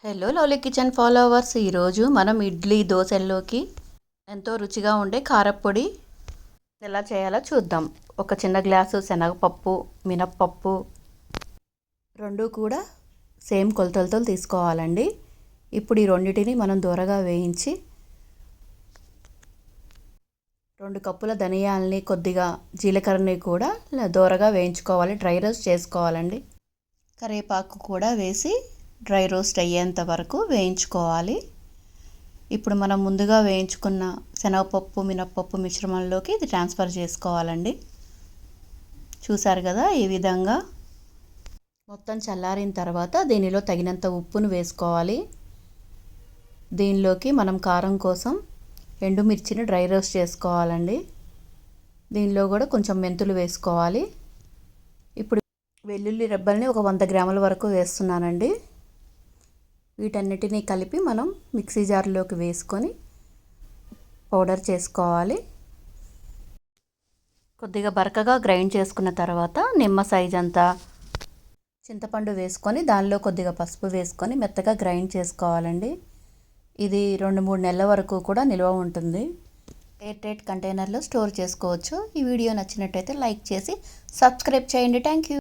Hello lovely kitchen followers, ఈరోజు మనం ఇడ్లీ దోశల్లోకి ఎంతో రుచిగా ఉండే కారప్పొడి ఎలా చేయాలో చూద్దాం. ఒక చిన్న గ్లాసు శనగపప్పు, మినప్పప్పు రెండు కూడా సేమ్ కొలతలతో తీసుకోవాలండి. ఇప్పుడు ఈ రెండింటిని మనం దూరగా వేయించి 2 కప్పుల ధనియాలని, కొద్దిగా జీలకర్రని కూడా దూరగా వేయించుకోవాలి. డ్రై రోస్ట్ చేసుకోవాలండి. కరివేపాకు కూడా వేసి డ్రై రోస్ట్ అయ్యేంత వరకు వేయించుకోవాలి. ఇప్పుడు మనం ముందుగా వేయించుకున్న శనగపప్పు, మినప్పప్పు మిశ్రమంలోకి ఇది ట్రాన్స్ఫర్ చేసుకోవాలండి. చూసారు కదా, ఈ విధంగా మొత్తం చల్లారిన తర్వాత దీనిలో తగినంత ఉప్పును వేసుకోవాలి. దీనిలోకి మనం కారం కోసం ఎండుమిర్చిని డ్రై రోస్ట్ చేసుకోవాలండి. దీనిలో కూడా కొంచెం మెంతులు వేసుకోవాలి. ఇప్పుడు వెల్లుల్లి రెబ్బల్ని ఒక 100 గ్రాముల వరకు వేస్తున్నానండి. వీటన్నిటినీ కలిపి మనం మిక్సీ జార్లోకి వేసుకొని పౌడర్ చేసుకోవాలి. కొద్దిగా బరకగా గ్రైండ్ చేసుకున్న తర్వాత నిమ్మ సైజ్ అంతా చింతపండు వేసుకొని దానిలో కొద్దిగా పసుపు వేసుకొని మెత్తగా గ్రైండ్ చేసుకోవాలండి. ఇది 2-3 నెలల వరకు కూడా నిల్వ ఉంటుంది. ఎయిర్ టైట్ కంటైనర్లో స్టోర్ చేసుకోవచ్చు. ఈ వీడియో నచ్చినట్టయితే లైక్ చేసి సబ్స్క్రైబ్ చేయండి. Thank you.